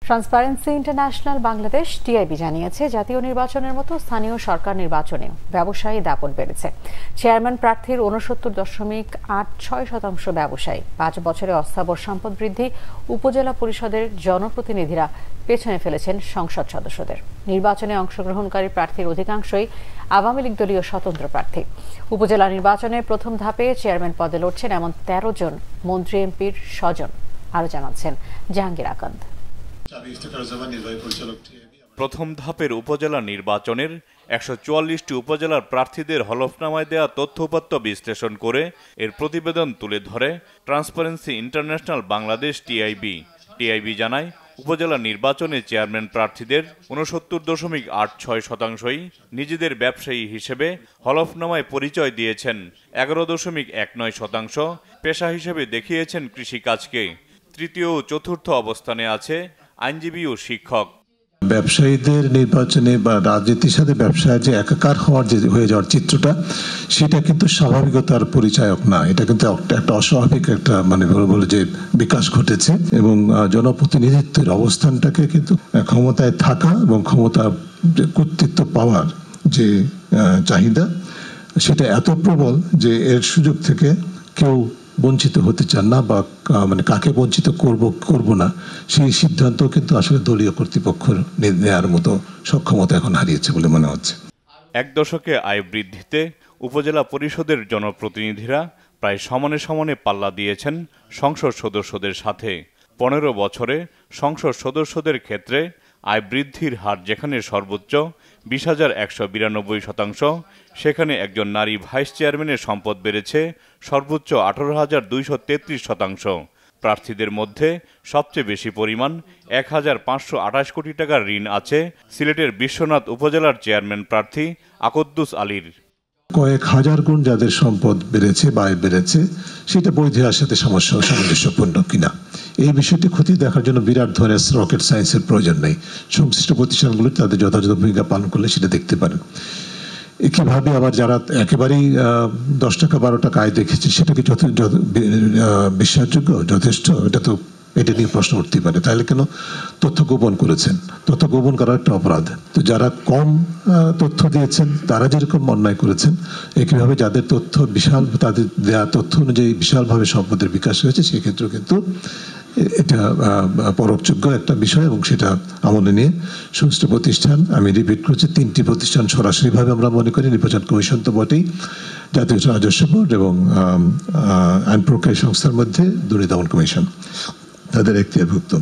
Transparency international Bangladesh TIB জানিয়েছে, জাতীয় নির্বাচনের মতো স্থানীয় সরকার নির্বাচনে ব্যবসায়ী দাপট বেড়েছে। চেয়ারম্যান প্রার্থীর ৬৯.৮৬% ব্যবসায়ী। ৫ বছরে অস্থাবর সম্পদ বৃদ্ধি, উপজেলা পরিষদের জনপ্রতিনিধিরা পেছনে ফেলেছেন সংসদ সদস্যদের। নির্বাচনে অংশগ্রহণকারী প্রার্থীর অধিকাংশই আওয়ামী লীগ দলীয় স্বতন্ত্র প্রার্থী। উপজেলা নির্বাচনে প্রথম ধাপে চেয়ারম্যান পদে লড়ছেন এমন ১৩ জন মন্ত্রী এমপির স্বজন। আরো জানাচ্ছেন জাহাঙ্গীর আকান্দ। প্রথম ধাপের উপজেলা নির্বাচনের ১৪৪টি উপজেলার প্রার্থীদের হলফনামায় দেয়া তথ্যউপাত্ত বিশ্লেষণ করে এর প্রতিবেদন তুলে ধরে ট্রান্সপারেন্সি ইন্টারন্যাশনাল বাংলাদেশ টিআইবি জানায়, উপজেলা নির্বাচনে চেয়ারম্যান প্রার্থীদের ৬৯.৮৬%ই নিজেদের ব্যবসায়ী হিসেবে হলফনামায় পরিচয় দিয়েছেন। ১১.১৯% পেশা হিসেবে দেখিয়েছেন কৃষিকাজকে। তৃতীয় ও চতুর্থ অবস্থানে আছে আইনজীবী ও শিক্ষক। ব্যবসায়ীদের নির্বাচনে বা রাজনীতির সাথে ব্যবসায় যে একাকার হয়ে যাওয়ার চিত্রটা, সেটা কিন্তু স্বাভাবিকতার পরিচায়ক না। এটা কিন্তু একটা অস্বাভাবিক একটা বলে যে বিকাশ ঘটেছে এবং জনপ্রতিনিধিত্বের অবস্থানটাকে কিন্তু ক্ষমতায় থাকা এবং ক্ষমতা কর্তৃত্ব পাওয়ার যে চাহিদা, সেটা এত প্রবল যে এর সুযোগ থেকে কেউ বঞ্চিত হতে চান না বা কাকে বঞ্চিত করব না, সেই সিদ্ধান্ত কিন্তু আসলে দলীয় কর্তৃপক্ষ নেওয়ার মতো সক্ষমতা এখন হারিয়েছে বলে মনে হচ্ছে। এক দশকে আয় বৃদ্ধিতে উপজেলা পরিষদের জনপ্রতিনিধিরা প্রায় সমানে সমানে পাল্লা দিয়েছেন সংসদ সদস্যদের সাথে। ১৫ বছরে সংসদ সদস্যদের ক্ষেত্রে আয় বৃদ্ধির হার যেখানে সর্বোচ্চ ২০,১৯২ সেখানে একজন নারী ভাইস চেয়ারম্যানের সম্পদ বেড়েছে সর্বোচ্চ ১৮,২৩৩। প্রার্থীদের মধ্যে সবচেয়ে বেশি পরিমাণ ১,৫২৮ কোটি টাকার ঋণ আছে সিলেটের বিশ্বনাথ উপজেলার চেয়ারম্যান প্রার্থী আকদ্দুস আলীর। কয়েক হাজার গুণ যাদের সম্পদ বেড়েছে বা আয় বেড়েছে, সেটা বৈধের সাথে সামঞ্জস্যপূর্ণ কিনা, এই বিষয়টি খতিয়ে দেখার জন্য বিরাট ধরনের রকেট সায়েন্সের প্রয়োজন নেই। সংশ্লিষ্ট প্রতিষ্ঠানগুলো তাদের যথাযথ ভূমিকা পালন করলে সেটা দেখতে পারেন। একইভাবে আবার যারা একেবারেই ১০ টাকা ১২ টাকা আয় দেখেছে, সেটা কি বিশ্বাসযোগ্য, যথেষ্ট? এটা নিয়ে প্রশ্ন উঠতেই পারে। তাহলে কেন তথ্য গোপন করেছেন? তথ্য গোপন করার একটা অপরাধ। তো যারা কম তথ্য দিয়েছেন তারা যেরকম অন্যায় করেছেন, একইভাবে যাদের তথ্য বিশাল, তাদের দেওয়া তথ্য অনুযায়ী বিশালভাবে সম্পদের বিকাশ হয়েছে, সেক্ষেত্রেও কিন্তু এটা পরোক্ষযোগ্য একটা বিষয় এবং সেটা আমলে নিয়ে সংশ্লিষ্ট প্রতিষ্ঠান, আমি রিপিট করছি, ৩টি প্রতিষ্ঠান সরাসরিভাবে আমরা মনে করি, নির্বাচন কমিশন তো বটেই, জাতীয় রাজস্ব বোর্ড এবং আইন প্রক্রিয়া সংস্থার মধ্যে দুর্নীতি দমন কমিশন, তাদের এখতিয়ারভুক্ত।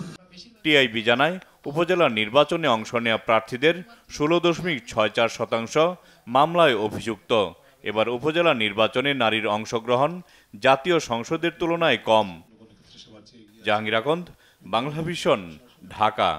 টিআইবি জানায়, উপজেলা নির্বাচনে অংশ নেওয়া প্রার্থীদের ১৬.৬৪% মামলায় অভিযুক্ত। এবার উপজেলা নির্বাচনে নারীর অংশগ্রহণ জাতীয় সংসদের তুলনায় কম। জাহাঙ্গীর আকান্দ, বাংলা ভিশন, ঢাকা।